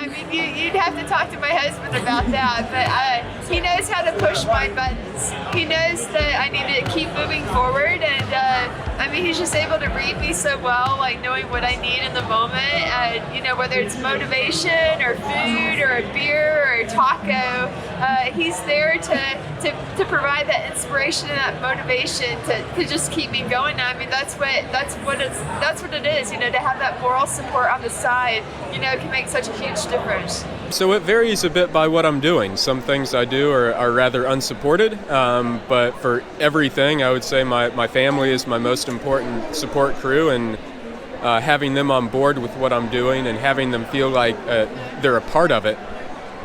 I mean, you'd have to talk to my husband about that, but he knows how to push my buttons. He knows that I need to keep moving forward, and I mean, he's just able to read me so well, like knowing what I need in the moment, and you know, whether it's motivation or food or a beer or a taco, he's there to provide that inspiration and that motivation to just keep me going. I mean, that's what it is. You know, to have that moral support on the side, you know, can make such a huge difference. So it varies a bit by what I'm doing. Some things I do are rather unsupported, but for everything, I would say my family is my most important support crew, and having them on board with what I'm doing and having them feel like they're a part of it.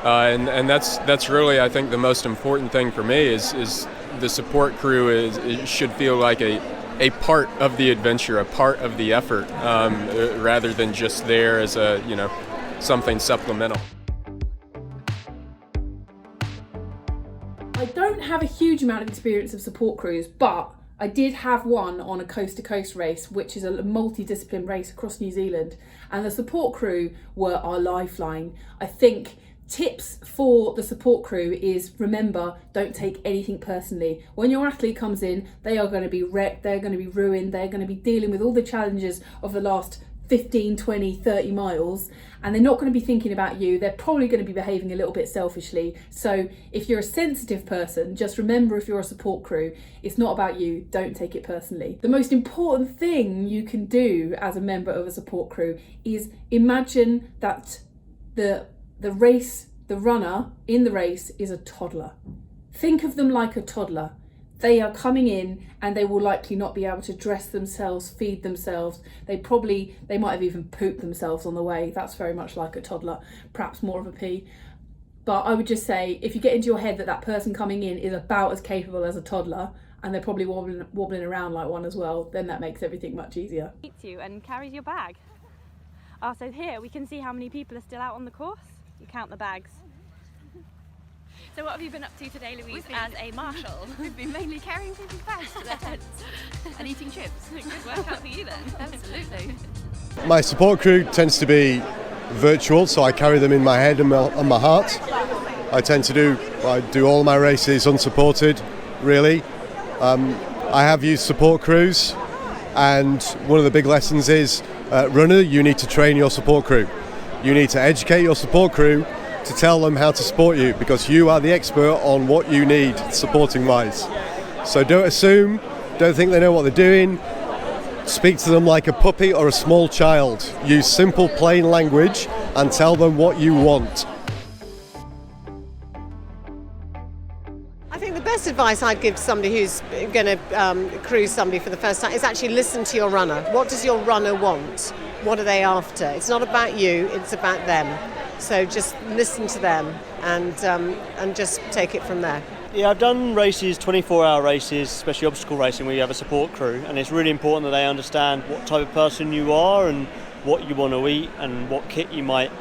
And that's really, I think, the most important thing for me is the support crew should feel like a part of the adventure, a part of the effort, rather than just there as something supplemental. I don't have a huge amount of experience of support crews, but I did have one on a coast-to-coast race, which is a multi-discipline race across New Zealand, and the support crew were our lifeline. I think tips for the support crew is, remember, don't take anything personally. When your athlete comes in, they are going to be wrecked, they're going to be ruined, they're going to be dealing with all the challenges of the last 15, 20, 30 miles, and they're not going to be thinking about you. They're probably going to be behaving a little bit selfishly. So if you're a sensitive person, just remember, if you're a support crew, it's not about you. Don't take it personally. The most important thing you can do as a member of a support crew is imagine that the runner in the race is a toddler. Think of them like a toddler. They are coming in and they will likely not be able to dress themselves, feed themselves. They might have even pooped themselves on the way. That's very much like a toddler, perhaps more of a pee. But I would just say, if you get into your head that person coming in is about as capable as a toddler, and they're probably wobbling around like one as well, then that makes everything much easier. Meets you and carries your bag. So here we can see how many people are still out on the course. You count the bags. So what have you been up to today, Louise, as a marshal? We've been mainly carrying people's bags to their tents and eating chips. Good workout for you then. Absolutely. My support crew tends to be virtual, so I carry them in my head and my heart. I do all my races unsupported, really. I have used support crews, and one of the big lessons is, runner, you need to train your support crew. You need to educate your support crew to tell them how to support you, because you are the expert on what you need supporting wise. So don't think they know what they're doing. Speak to them like a puppy or a small child. Use simple, plain language and tell them what you want. I think the best advice I'd give somebody who's going to cruise somebody for the first time is actually listen to your runner. What does your runner want? What are they after? It's not about you, it's about them. So just listen to them and just take it from there. Yeah, I've done races, 24-hour races, especially obstacle racing, where you have a support crew, and it's really important that they understand what type of person you are and what you want to eat and what kit you might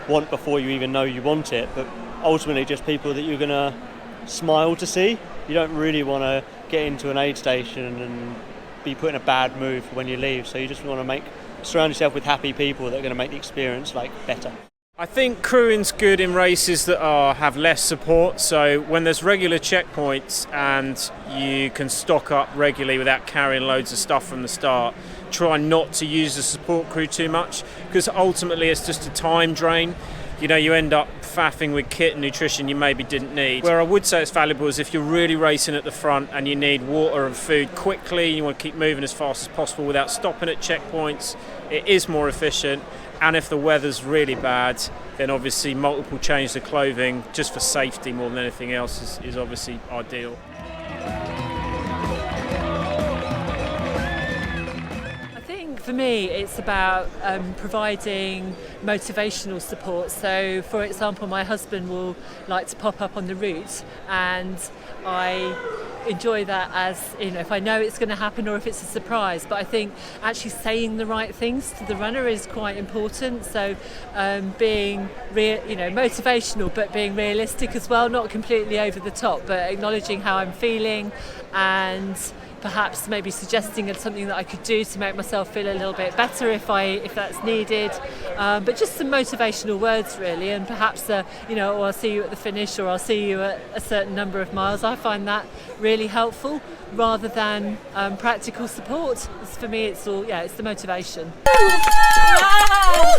want before you even know you want it. But ultimately just people that you're going to smile to see. You don't really want to get into an aid station and be put in a bad mood when you leave, so you just want to surround yourself with happy people that are going to make the experience better. I think crewing's good in races that have less support, so when there's regular checkpoints and you can stock up regularly without carrying loads of stuff from the start, try not to use the support crew too much, because ultimately it's just a time drain. You know, you end up faffing with kit and nutrition you maybe didn't need. Where I would say it's valuable is if you're really racing at the front and you need water and food quickly, you want to keep moving as fast as possible without stopping at checkpoints, it is more efficient. And if the weather's really bad, then obviously multiple changes of clothing, just for safety more than anything else, is obviously ideal. For me, it's about providing motivational support. So, for example, my husband will like to pop up on the route, and I enjoy that as, if I know it's going to happen or if it's a surprise. But I think actually saying the right things to the runner is quite important. So being motivational, but being realistic as well, not completely over the top, but acknowledging how I'm feeling and perhaps maybe suggesting something that I could do to make myself feel a little bit better if that's needed, but just some motivational words really, and perhaps I'll see you at the finish, or I'll see you at a certain number of miles. I find that really helpful rather than practical support. For me, it's the motivation. Wow!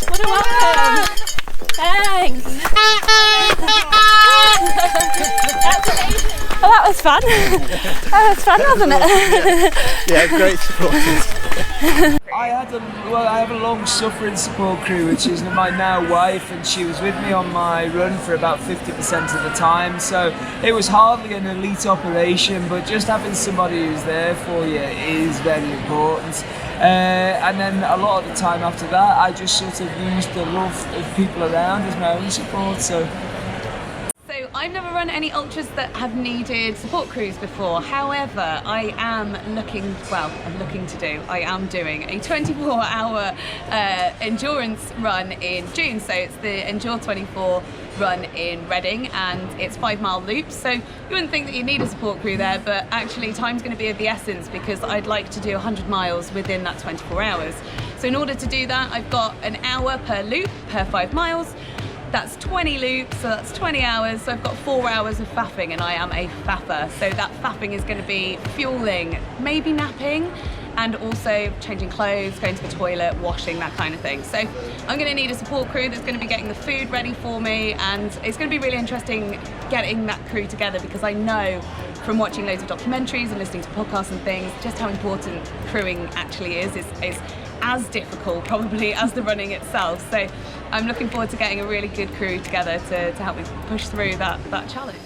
What a welcome! Thanks! That's amazing! Well, that was fun. That was fun, wasn't it? Yeah, great supporters. I have a long-suffering support crew, which is my now wife, and she was with me on my run for about 50% of the time. So it was hardly an elite operation, but just having somebody who's there for you is very important. And then a lot of the time after that, I just sort of used the love of people around as my own support. So I've never run any ultras that have needed support crews before. However, I am doing a 24-hour endurance run in June. So it's the Endure 24 run in Reading, and it's 5-mile loops. So you wouldn't think that you need a support crew there, but actually time's going to be of the essence, because I'd like to do 100 miles within that 24 hours. So in order to do that, I've got an hour per loop per 5 miles. That's 20 loops, so that's 20 hours. So I've got 4 hours of faffing, and I am a faffer. So that faffing is going to be fueling, maybe napping, and also changing clothes, going to the toilet, washing, that kind of thing. So I'm going to need a support crew that's going to be getting the food ready for me, and it's going to be really interesting getting that crew together, because I know from watching loads of documentaries and listening to podcasts and things just how important crewing actually is as difficult probably as the running itself. So I'm looking forward to getting a really good crew together to help me push through that challenge.